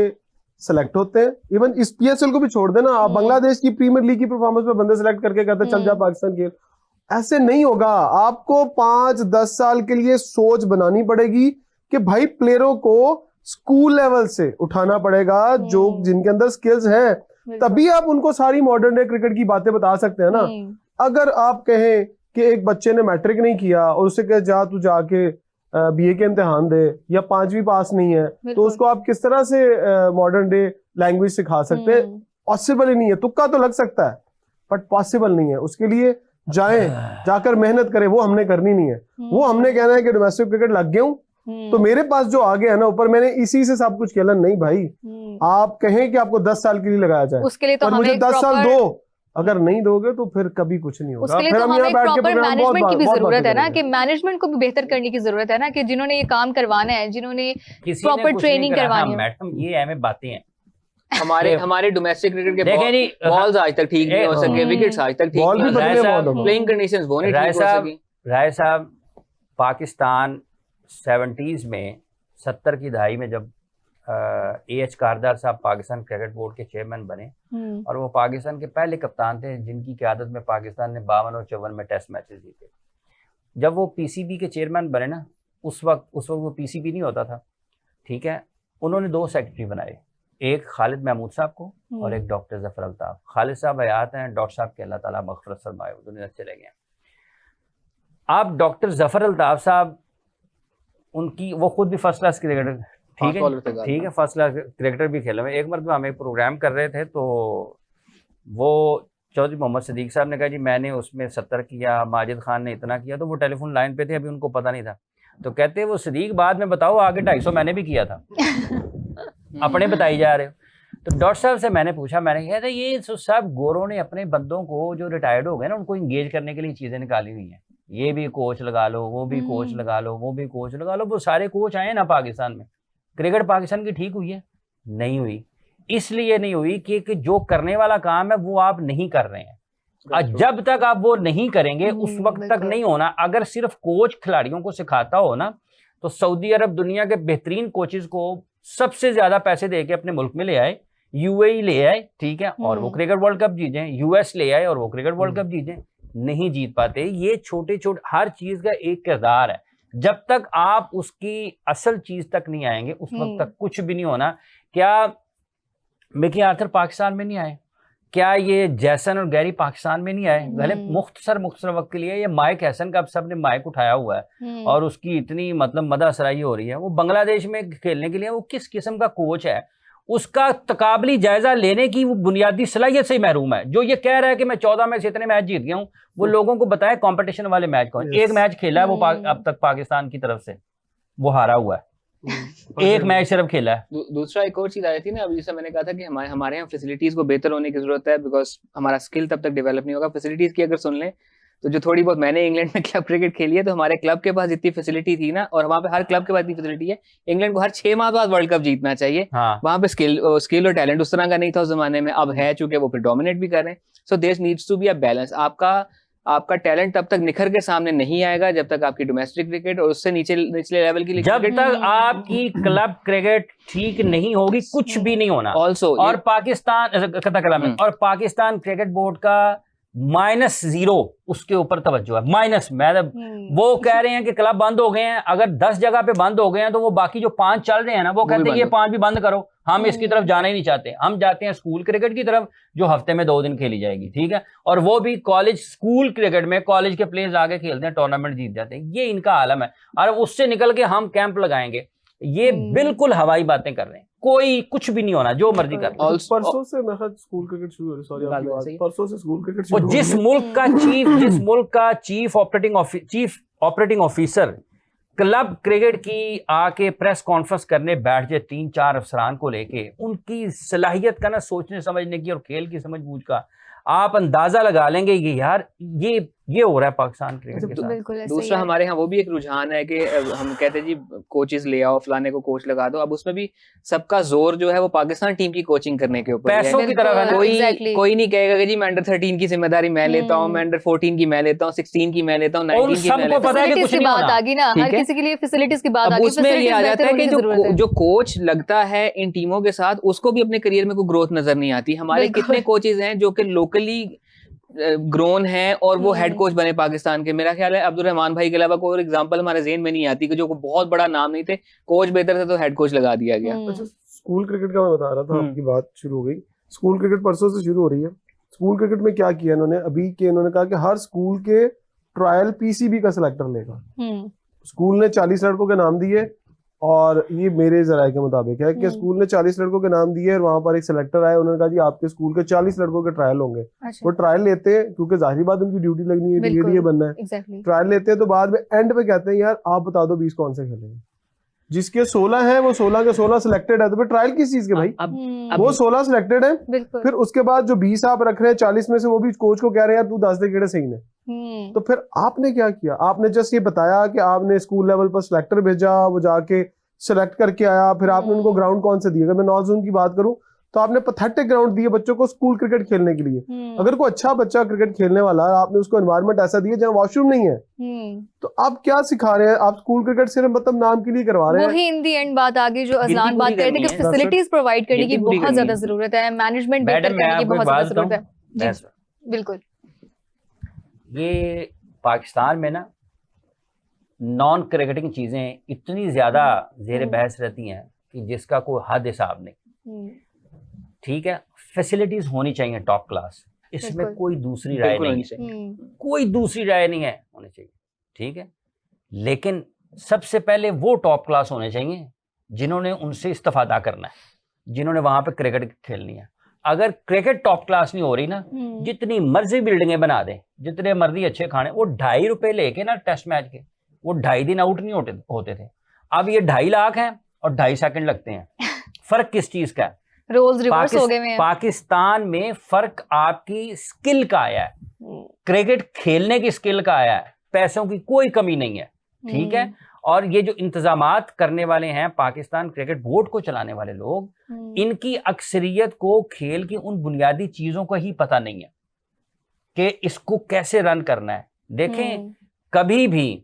सेलेक्ट होते हैं। इवन इस PSL को भी छोड़ देना, आप बांग्लादेश की प्रीमियर लीग की परफॉर्मेंस में बंदे सेलेक्ट करके कहते हैं चल जा पाकिस्तान खेल। ऐसे नहीं होगा। आपको 5-10 साल के लिए सोच बनानी पड़ेगी कि भाई प्लेयरों को स्कूल लेवल से उठाना पड़ेगा, जो जिनके अंदर स्किल्स हैं, तभी आप उनको सारी मॉडर्न डे क्रिकेट की बातें बता सकते हैं ना। अगर आप कहें कि एक बच्चे ने मैट्रिक नहीं किया और उससे कहे जा तू जाके बीए के इम्तिहान दे, या 5वीं पास नहीं है तो उसको आप किस तरह से मॉडर्न डे लैंग्वेज सिखा सकते हैं? पॉसिबल ही नहीं है। तुक्का तो लग सकता है बट पॉसिबल नहीं है। उसके लिए जाएं, जाकर मेहनत करें, वो हमने करनी नहीं है। वो हमने कहना है कि डोमेस्टिक क्रिकेट लग गया हूं तो मेरे पास जो आ गया है ना ऊपर, मैंने इसी से सब कुछ खेला। नहीं भाई, आप कहें कि आपको 10 साल के लिए लगाया जाए, उसके लिए तो पर मुझे 10 साल दो, अगर नहीं दोगे तो फिर कभी कुछ नहीं होगा। उसके लिए तो हमें प्रॉपर मैनेजमेंट की भी जरूरत है ना, कि मैनेजमेंट को भी बेहतर करने की जरूरत है ना, कि जिन्होंने ये काम करवाना है, जिन्होंने प्रॉपर ट्रेनिंग करवानी है। मैडम ये अहम बातें हैं। हमारे डोमेस्टिक क्रिकेट के बॉल्स आज तक ठीक नहीं हो सके, विकेट्स आज तक ठीक नहीं हो सके, प्लेइंग कंडीशंस वो नहीं ठीक हो सकी। राय साहब, पाकिस्तान 70s में 70 की दहाई में जब AH कारदार साहब पाकिस्तान क्रिकेट बोर्ड के चेयरमैन बने और वो पाकिस्तान के पहले कप्तान थे जिनकी क़यादत में पाकिस्तान ने 52 और 54 में टेस्ट मैचेस जीते। जब वो PCB के चेयरमैन बने ना, उस वक्त वो PCB नहीं होता था, ठीक है। उन्होंने 2 सेक्रेटरी बनाए, एक खालिद महमूद साहब को और एक डॉक्टर जफर अल्ताफ। खालिद साहब हयात हैं, डॉक्टर साहब के अल्लाह ताला मग़फ़िरत फरमाए, वो दुनिया से चले गए। आप डॉक्टर जफर अल्ताफ साहब, उनकी वो खुद भी फर्स्ट क्लास क्रिकेटर, ठीक है, फर्स्ट क्लास क्रिकेटर भी खेले हुए। एक मरतबा हम एक प्रोग्राम कर रहे थे तो वो चौधरी मोहम्मद सदीक साहब ने कहा जी मैंने उसमें 70 किया, माजिद खान ने इतना किया, तो वो टेलीफोन लाइन पे थे, अभी उनको पता नहीं था। तो कहते वो सदीक बाद में बताओ आगे 250 मैंने भी किया था। अपने बताई जा रहे हो। तो डॉक्टर साहब से मैंने पूछा, मैंने कहा था ये साहब गोरों ने अपने बंदों को जो रिटायर्ड हो गए ना उनको इंगेज करने के लिए चीज़ें निकाली हुई हैं, ये भी कोच लगा लो, वो भी कोच लगा लो, वो भी कोच लगा लो। वो सारे कोच आए ना पाकिस्तान में, क्रिकेट पाकिस्तान की ठीक हुई है? नहीं हुई। इसलिए नहीं हुई कि जो करने वाला काम है वो आप नहीं कर रहे हैं। जब तक आप वो नहीं करेंगे उस वक्त तक नहीं होना। अगर सिर्फ कोच खिलाड़ियों को सिखाता हो ना, तो सऊदी अरब दुनिया के बेहतरीन कोचेस को सबसे ज्यादा पैसे दे के अपने मुल्क में ले आए, UAE ले आए, ठीक है, और वो क्रिकेट वर्ल्ड कप जीते, US ले आए और वो क्रिकेट वर्ल्ड कप जीते। नहीं जीत पाते। ये छोटे छोटे हर चीज का एक किरदार है। जब तक आप उसकी असल चीज तक नहीं आएंगे उस वक्त तक कुछ भी नहीं होना। क्या मिकी आर्थर पाकिस्तान में नहीं आए? क्या ये जैसन और गैरी पाकिस्तान में नहीं आए? भले मुख्तसर वक्त के लिए। ये माइक हैसन का अब सबने माइक उठाया हुआ है और उसकी इतनी मतलब मदासराई हो रही है। वो बांग्लादेश में खेलने के लिए वो किस किस्म का कोच है, उसका तकाबली जायजा लेने की वो बुनियादी सलाहियत से ही महरूम है। जो ये कह रहा है कि मैं 14 में से इतने मैच जीत गया हूँ, वो लोगों को बताए कंपटीशन वाले मैच कौन। एक मैच खेला है वो अब तक पाकिस्तान की तरफ से, वो हारा हुआ है। एक मैच सिर्फ खेला है। दूसरा एक और चीज आई थी ना, अभी जैसे मैंने कहा था कि हमारे यहाँ फैसिलिटीज को बेहतर होने की जरूरत है, बिकॉज हमारा स्किल तब तक डेवलप नहीं होगा। फैसिलिटीज की अगर सुन लें तो जो थोड़ी बहुत मैंने इंग्लैंड में क्लब क्रिकेट खेली है, तो हमारे क्लब के पास इतनी फैसिलिटी थी ना, और वहाँ पे हर क्लब के पास इतनी फैसिलिटी है। इंग्लैंड को हर 6 माह बाद वर्ल्ड कप जीतना चाहिए। हाँ। वहाँ पे स्किल और टैलेंट उस तरह का नहीं था उस जमाने में, अब है, चूंकि वो फिर डोमिनेट भी कर रहे हैं। So there needs to be a balance. आपका टैलेंट तब तक निखर के सामने नहीं आएगा जब तक आपकी डोमेस्टिक क्रिकेट और उससे निचले लेवल की जब तक आपकी क्लब क्रिकेट ठीक नहीं होगी कुछ भी नहीं होना। ऑल्सो और पाकिस्तान क्रिकेट बोर्ड का -0 उसके ऊपर तवज्जो है। वो कह रहे हैं कि क्लब बंद हो गए हैं, अगर 10 जगह पे बंद हो गए हैं तो वो बाकी जो 5 चल रहे हैं ना, वो कहते हैं ये 5 भी बंद करो, हम इसकी तरफ जाना ही नहीं चाहते। हम जाते हैं स्कूल क्रिकेट की तरफ जो हफ्ते में 2 दिन खेली जाएगी, ठीक है, और वो भी कॉलेज स्कूल क्रिकेट में कॉलेज के प्लेयर्स आगे खेलते हैं, टूर्नामेंट जीत जाते हैं। ये इनका आलम है। और उससे निकल के हम कैंप लगाएंगे, ये बिल्कुल हवाई बातें कर रहे हैं। कोई कुछ भी नहीं होना, जो मर्जी कर। परसों से मैं स्कूल क्रिकेट शुरू हो रही, सॉरी आपकी बात, परसों से स्कूल क्रिकेट शुरू हो रही है। जिस मुल्क का chief operating officer club cricket की आके प्रेस कॉन्फ्रेंस करने बैठ जाए 3-4 अफसरान को लेके, उनकी सलाहियत का ना सोचने समझने की और खेल की समझ बूझ का, आप अंदाजा लगा लेंगे कि यार ये हो रहा है पाकिस्तान क्रिकेट के साथ। दूसरा हमारे यहाँ वो भी एक रुझान है कि हम कहते हैं जी कोचेस ले आओ, फलाने को कोच लगा दो। अब उसमें भी सबका जोर जो है वो पाकिस्तान टीम की कोचिंग करने के ऊपर है। पैसों की तरफ है ना। कोई नहीं कहेगा कि जी मैं अंडर 13 की जिम्मेदारी मैं लेता हूँ, मैं अंडर 14 की मैं लेता हूँ, 16 की मैं लेता हूँ, 19 की मैं लेता हूँ। पता है कि कुछ नहीं बात आ गई ना, हर किसी के लिए फैसिलिटीज की बात आ गई। उसमें ये आ जाता है कि जो कोच लगता है इन टीमों के साथ, उसको भी अपने करियर में कोई ग्रोथ नजर नहीं आती। हमारे कितने कोचेज हैं जो कि लोकली ग्रोन है और वो हेड कोच बने पाकिस्तान के। मेरा ख्याल है अब्दुल रहमान भाई के अलावा कोई और एग्जांपल हमारे ज़हन में नहीं आती कि जो बहुत बड़ा नाम नहीं थे, कोच बेहतर थे तो हेड कोच लगा दिया गया। अच्छा, स्कूल क्रिकेट का मैं बता रहा था, आपकी बात शुरू हो गई। स्कूल क्रिकेट परसों से शुरू हो रही है। स्कूल क्रिकेट में क्या किया इन्होंने, अभी के इन्होंने कहा कि हर स्कूल के ट्रायल पीसीबी का सिलेक्टर लेगा। स्कूल ने 40 लड़कों के नाम दिए और ये मेरे जराये के मुताबिक है कि स्कूल ने 40 लड़कों के नाम दिए और वहां पर एक सिलेक्टर आए, उन्होंने कहा जी आपके स्कूल के 40 लड़कों के ट्रायल होंगे। अच्छा। वो ट्रायल लेते हैं क्योंकि जाहिर बात उनकी ड्यूटी लगनी है, डीएडीए बनना है। exactly. ट्रायल लेते हैं तो बाद में एंड पे कहते हैं यार आप बता दो 20 कौन से खेलेंगे। जिसके 16 है वो 16 के 16 सिलेक्टेड है, तो फिर ट्रायल किस चीज के भाई? अब वो 16 सिलेक्टेड है, बिल्कुल। फिर उसके बाद जो 20 आप रख रहे हैं 40 में से, वो भी कोच को कह रहे हैं यार तू 10 दे केड़े सही ने। तो फिर आपने क्या किया? आपने जस्ट ये बताया कि आपने स्कूल लेवल पर सिलेक्टर भेजा, वो जाके सिलेक्ट करके आया, फिर आपने उनको ग्राउंड कौन सा दिया? अगर मैं नॉर्थ जोन की बात करूं तो आपने पैथेटिक ग्राउंड दिए बच्चों को स्कूल क्रिकेट खेलने के लिए। अगर कोई अच्छा बच्चा क्रिकेट खेलने वाला है, आपने उसको एनवायरनमेंट ऐसा दिया जहाँ वॉशरूम नहीं है, तो आप क्या सिखा रहे हैं? आप स्कूल क्रिकेट सिर्फ मतलब नाम के लिए करवा रहे हैं। वही इन दी एंड बात आगे जो अजलान बात कर रहे थे कि फैसिलिटीज प्रोवाइड करने की बहुत ज्यादा जरूरत है, मैनेजमेंट बेहतर करने की बहुत ज्यादा जरूरत है। जी बिल्कुल। ये पाकिस्तान में ना नॉन क्रिकेटिंग चीजें इतनी ज्यादा जेर बहस रहती हैं कि जिसका कोई हद हिसाब नहीं। ठीक है, फैसिलिटीज होनी चाहिए टॉप क्लास, इसमें कोई दूसरी राय नहीं है, कोई दूसरी राय नहीं है, होनी चाहिए। ठीक है, लेकिन सबसे पहले वो टॉप क्लास होने चाहिए जिन्होंने उनसे इस्तेफादा करना है, जिन्होंने वहां पे क्रिकेट खेलनी है। अगर क्रिकेट टॉप क्लास नहीं हो रही ना, जितनी मर्जी बिल्डिंगें बना दें, जितने मर्जी अच्छे खाने, वो 2.5 रुपए लेके ना टेस्ट मैच के, वो 2.5 दिन आउट नहीं होते थे। अब ये 2.5 लाख हैं और 2.5 सेकंड लगते हैं। फर्क किस चीज का है? रोल्स रिवर्स हो गए हैं। पाकिस्तान में फर्क आपकी स्किल का आया है, क्रिकेट खेलने की स्किल का आया है, पैसों की कोई कमी नहीं है। ठीक है, और ये जो इंतजामात करने वाले हैं पाकिस्तान क्रिकेट बोर्ड को चलाने वाले लोग, इनकी अक्सरियत को खेल की उन बुनियादी चीजों का ही पता नहीं है कि इसको कैसे रन करना है। देखें, कभी भी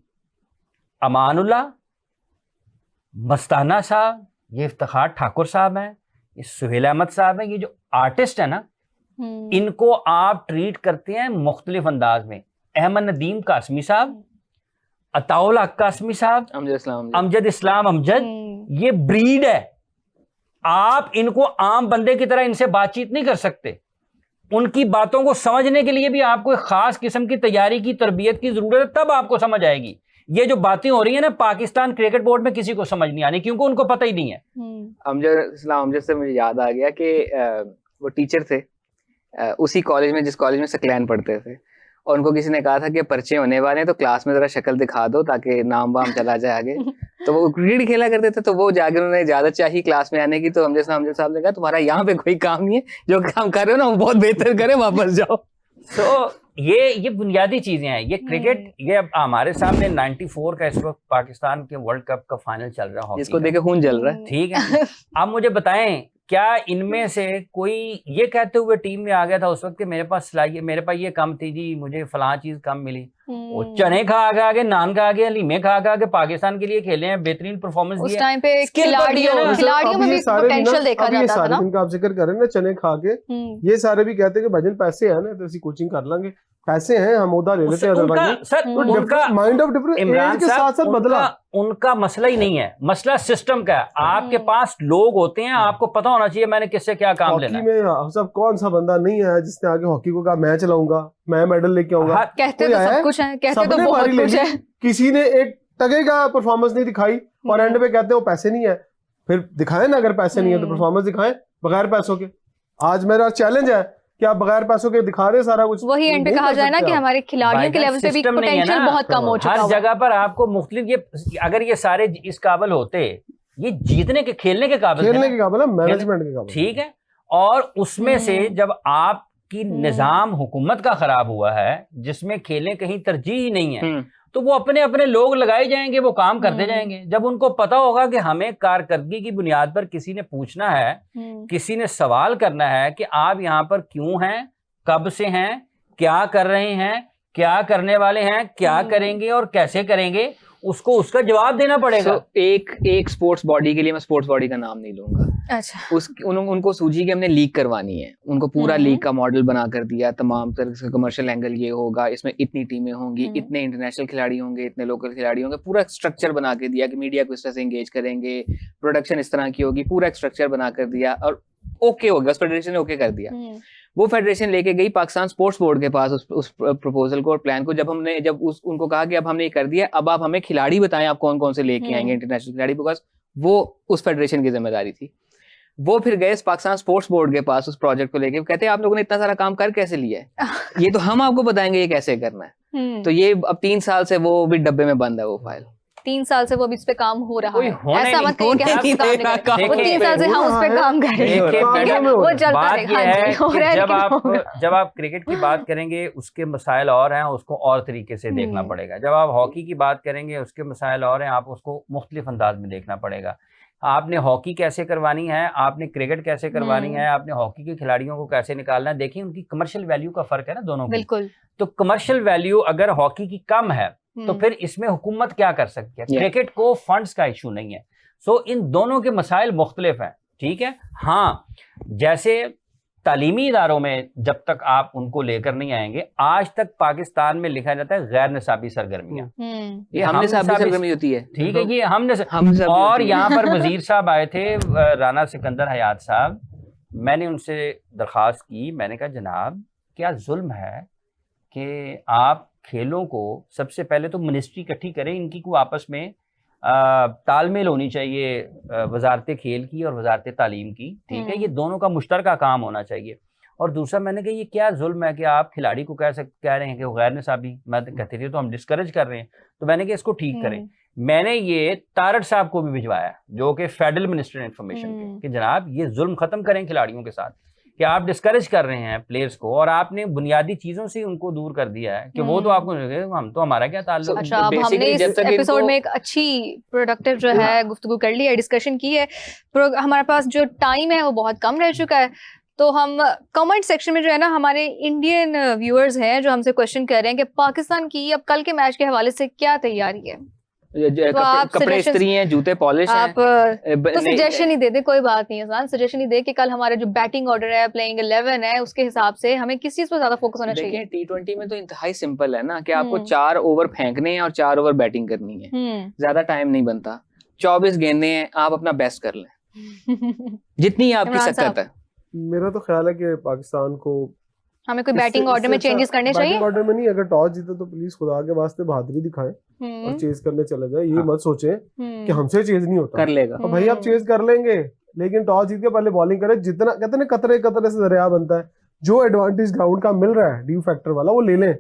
अमानुल्लाह, मस्ताना साहब, ये इफ्तिखार ठाकुर साहब हैं, ये सुहेल अहमद साहब हैं, ये जो आर्टिस्ट है ना, इनको आप ट्रीट करते हैं मुख्तलिफ अंदाज में। अहमद नदीम कासमी साहब, अताउल हक कासमी साहब, अमजद इस्लाम अमजद, ये ब्रीड है। आप इनको आम बंदे की तरह इनसे बातचीत नहीं कर सकते। उनकी बातों को समझने के लिए भी आपको एक खास किस्म की तैयारी की, तरबियत की जरूरत है, तब आपको समझ आएगी। ये जो बातें हो रही है ना, पाकिस्तान क्रिकेट बोर्ड में किसी को समझ नहीं आनी, क्योंकि उनको पता ही नहीं है। अमजद से मुझे याद आ गया कि वो टीचर थे उसी कॉलेज में जिस कॉलेज में सकलैन पढ़ते थे, और उनको किसी ने कहा था कि पर्चे होने वाले हैं तो क्लास में जरा शक्ल दिखा दो ताकि नाम वाम चला जाए आगे। तो वो क्रिकेट खेला करते थे, तो वो जाकर उन्होंने इजाजत चाहिए क्लास में आने की, तो अमजद साहब ने कहा तुम्हारा यहाँ पे कोई काम नहीं है, जो काम कर रहे हो ना वो बहुत बेहतर करे, वापस जाओ। तो ये बुनियादी चीजें हैं। ये क्रिकेट, ये अब हमारे सामने 94 का इस वक्त पाकिस्तान के वर्ल्ड कप का फाइनल चल रहा है, जिसको देखे खून जल रहा है। ठीक है, आप मुझे बताएं, क्या इनमें से कोई ये कहते हुए टीम में आ गया था उस वक्त कि मेरे पास ये कम थी जी, मुझे फलां चीज कम मिली? वो चने खा आगे, नान खा आगे, लीमे खा आगे पाकिस्तान के लिए खेले हैं, बेहतरीन परफॉर्मेंस उस टाइम पे खिलाड़ियों में भी पोटेंशियल देखा जाता था ना। इनका आप जिक्र कर रहे हैं ना चने खा के, ये सारे भी कहते हैं कि भजन पैसे हैं ना तो ऐसी कोचिंग कर लेंगे, पैसे हैं हम उधर ले लेते हैं। उनका माइंड ऑफ डिफरेंट इमरान के साथ साथ बदला। उनका मसला ही नहीं है, मसला सिस्टम का है। आपके पास लोग होते हैं, आपको पता होना चाहिए मैंने किससे क्या काम लेना है। हॉकी में सब कौन सा बंदा नहीं है जिसने आगे हॉकी को कहा मैं चलाऊंगा, मैं मेडल लेके आऊंगा? कहते तो सब कुछ है, कहते तो बहुत कुछ है। किसी ने एक टके का परफॉर्मेंस नहीं दिखाई और एंड पे कहते हैं वो पैसे नहीं है। फिर दिखाएं ना, अगर पैसे नहीं है तो परफॉर्मेंस दिखाएं बगैर पैसों के। आज मेरा चैलेंज है कि आप बगैर पैसों के दिखा रहे सारा कुछ। वही एंड पे कहा जाए ना कि हमारे खिलाड़ियों के लेवल पे भी पोटेंशियल बहुत कम हो चुका है। हर जगह पर आपको मुख्तलिफ, ये अगर ये सारे इस काबिल होते, ये जीतने के, खेलने के काबिल है, मैनेजमेंट के काबिल। ठीक है, और उसमें से जब आपकी निजाम हुकूमत का खराब हुआ है, जिसमें खेलें कहीं तरजीह ही नहीं है, तो वो अपने अपने लोग लगाए जाएंगे, वो काम करते जाएंगे। जब उनको पता होगा कि हमें कारकर्दगी की बुनियाद पर किसी ने पूछना है, किसी ने सवाल करना है कि आप यहाँ पर क्यों हैं, कब से हैं, क्या कर रहे हैं, क्या करने वाले हैं, क्या करेंगे और कैसे करेंगे, उसको उसका जवाब देना पड़ेगा। एक स्पोर्ट्स बॉडी के लिए, मैं स्पोर्ट्स बॉडी का नाम नहीं लूंगा, अच्छा, उनको सूझी कि हमने लीग करवानी है, उनको पूरा लीग का मॉडल बना कर दिया, तमाम तरह से कमर्शियल एंगल ये होगा, इसमें इतनी टीमें होंगी, इतने इंटरनेशनल खिलाड़ी होंगे, इतने लोकल खिलाड़ी होंगे, पूरा स्ट्रक्चर बना के दिया कि मीडिया को इस तरह से एंगेज करेंगे, प्रोडक्शन इस तरह की होगी, पूरा स्ट्रक्चर बना कर दिया और ओके हो गया, उस फेडरेशन ने ओके कर दिया। वो फेडरेशन लेके गई पाकिस्तान स्पोर्ट्स बोर्ड के पास उस प्रपोजल को और प्लान को। जब उनको कहा कि अब हमने ये कर दिया, अब आप हमें खिलाड़ी बताएं, आप कौन कौन से लेके आएंगे इंटरनेशनल खिलाड़ी, बिकॉज वो उस फेडरेशन की जिम्मेदारी थी। वो फिर गए पाकिस्तान स्पोर्ट्स बोर्ड के पास उस प्रोजेक्ट को लेके, कहते हैं आप लोगों ने इतना सारा काम कर कैसे लिया है, ये तो हम आपको बताएंगे ये कैसे करना है। तो ये अब 3 साल से वो भी डब्बे में बंद है वो फाइल। 3 साल से वो अभी इस पे काम हो रहा है, ऐसा मत कहिए कि हम नहीं, काम नहीं कर रहे। वो 3 साल से हम उस पे काम कर रहे हैं, वो चलता बात रहेगा। ये है हो रहा है कि लेकिन होगा। जब आप क्रिकेट की बात करेंगे उसके मसाइल और हैं, उसको और तरीके से देखना पड़ेगा। जब आप हॉकी की बात करेंगे उसके मसाइल और हैं, आप उसको मुख्तलिफ अंदाज में देखना पड़ेगा। आपने हॉकी कैसे करवानी है, आपने क्रिकेट कैसे करवानी है, आपने हॉकी के खिलाड़ियों को कैसे निकालना है। देखिए उनकी कमर्शियल वैल्यू का फर्क है ना दोनों की। बिल्कुल। तो कमर्शियल वैल्यू अगर हॉकी की कम है तो फिर इसमें हुकूमत क्या कर सकती है। क्रिकेट को फंड्स का इशू नहीं है। सो इन दोनों के मसाइल मुख्तलिफ हैं, ठीक है। हाँ, जैसे तालीमी इदारों में जब तक आप उनको लेकर नहीं आएंगे, आज तक पाकिस्तान में लिखा जाता है गैर निसाबी सरगर्मियां। ये हम निसाबी सरगर्मी होती है, ठीक है। ये हम और यहाँ पर वजीर साहब आए थे, राना सिकंदर हयात साहब। मैंने उनसे दरख्वास्त की, मैंने कहा जनाब क्या जुल्म है कि आप खेलों को सबसे पहले तो मिनिस्ट्री इकट्ठी करें, इनकी को आपस में तालमेल होनी चाहिए वजारत खेल की और वजारत तालीम की, ठीक है। ये दोनों का मुश्तरका काम होना चाहिए। और दूसरा मैंने कहा ये क्या जुल्म है कि आप खिलाड़ी को कह रहे हैं कि वो गैर निसाबी, मैं कहती थी तो हम डिस्करेज कर रहे हैं। तो मैंने कहा इसको ठीक करें। मैंने ये तारड़ साहब को भी भिजवाया जो कि फेडरल मिनिस्टर इन्फॉर्मेशन के, कि जनाब ये जुल्म खत्म करें खिलाड़ियों के साथ, कि आप डिस्करेज कर रहे हैं प्लेयर्स को और आपने बुनियादी चीजों से उनको दूर कर दिया है कि वो तो आपको हम तो हमारा क्या ताल्लुक। अच्छा, अब हमने इस एपिसोड में एक अच्छी प्रोडक्टिव जो है गुफ्तगू कर ली है, डिस्कशन की है। हमारे पास जो टाइम है वो बहुत कम रह चुका है, तो हम कमेंट सेक्शन में जो है ना हमारे इंडियन व्यूअर्स हैं जो हमसे क्वेश्चन कर रहे हैं कि पाकिस्तान की अब कल के मैच के हवाले से क्या तैयारी है। तो कपड़े इस्त्री हैं, जूते पॉलिश हैं। आप तो सजेशन ही दे दे, कोई बात नहीं है, सजेशन ही दे कि कल हमारे जो बैटिंग ऑर्डर है, प्लेइंग 11 है, उसके हिसाब से हमें किस चीज पर ज्यादा फोकस होना चाहिए। T20 में तो इंतहाई सिंपल है ना कि आपको 4 ओवर फेंकने हैं और 4 ओवर बैटिंग करनी है, ज्यादा टाइम नहीं बनता। 24 गेंदें हैं, आप अपना बेस्ट कर लें जितनी आपकी सकत है। मेरा तो ख्याल है कि पाकिस्तान को हमें कोई बैटिंग ऑर्डर में चेंजेस करने चाहिए। बैटिंग ऑर्डर में नहीं, अगर टॉस जीते तो प्लीज खुदा के वास्ते बहादुरी दिखाएं और चेज करने चले जाए। ये मत सोचें कि हमसे चेज नहीं होता, कर लेगा तो भाई आप चेज कर लेंगे, लेकिन टॉस जीत के पहले बॉलिंग करें। जितना कहते हैं कतरे कतरे से दरिया बनता है, जो एडवांटेज ग्राउंड का मिल रहा है ड्यू फैक्टर वाला वो ले लें।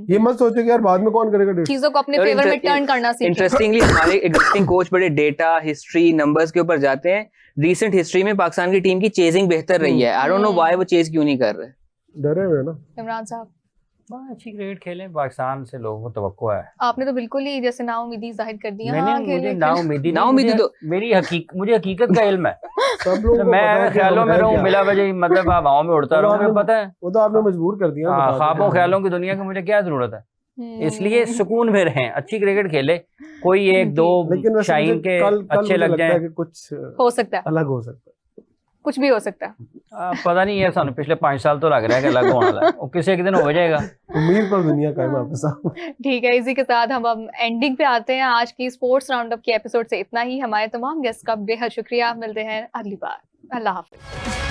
ये मत सोचो कि यार बाद में कौन करेगा, चीजों को अपने फेवर में टर्न करना सीखें। इंटरेस्टिंगली हमारे एग्जिस्टिंग कोच बड़े डेटा, हिस्ट्री, नंबर्स के ऊपर जाते हैं। रीसेंट हिस्ट्री में पाकिस्तान की टीम की चेजिंग बेहतर रही है। आई डोंट नो व्हाई वो चेज क्यों नहीं कर रहे, डरे हुए ना। इमरान साहब अच्छी क्रिकेट खेलें, पाकिस्तान से लोगों को तवक्को है। आपने तो बिल्कुल ही जैसे नाउमीदी जाहिर कर दी। मुझे नाउमीदी तो मेरी मुझे हकीकत का इल्म है। सब लोग मैं ख्यालों में रहूं, मिला वजह मतलब हवाओं में उड़ता रहूं, मुझे पता है। वो तो आपने मजबूर कर दिया। ख्वाबों ख्यालों की दुनिया की मुझे क्या जरूरत है। इसलिए सुकून में रहें, अच्छी क्रिकेट खेले। कोई 1-2 शाइन के अच्छे लग जाए, कुछ हो सकता है, अलग हो सकता है, कुछ भी हो सकता है। पता नहीं है, सानू पिछले 5 साल तो लग रहा है कि अलग होने वाला है, और किसी एक दिन हो जाएगा। उम्मीद पर दुनिया कायम है आपके साथ। ठीक है, इसी के साथ हम एंडिंग पे आते हैं। आज की स्पोर्ट्स राउंडअप के एपिसोड से इतना ही। हमारे तमाम गेस्ट का बेहद शुक्रिया। मिलते हैं अगली बार। अल्लाह हाफिज।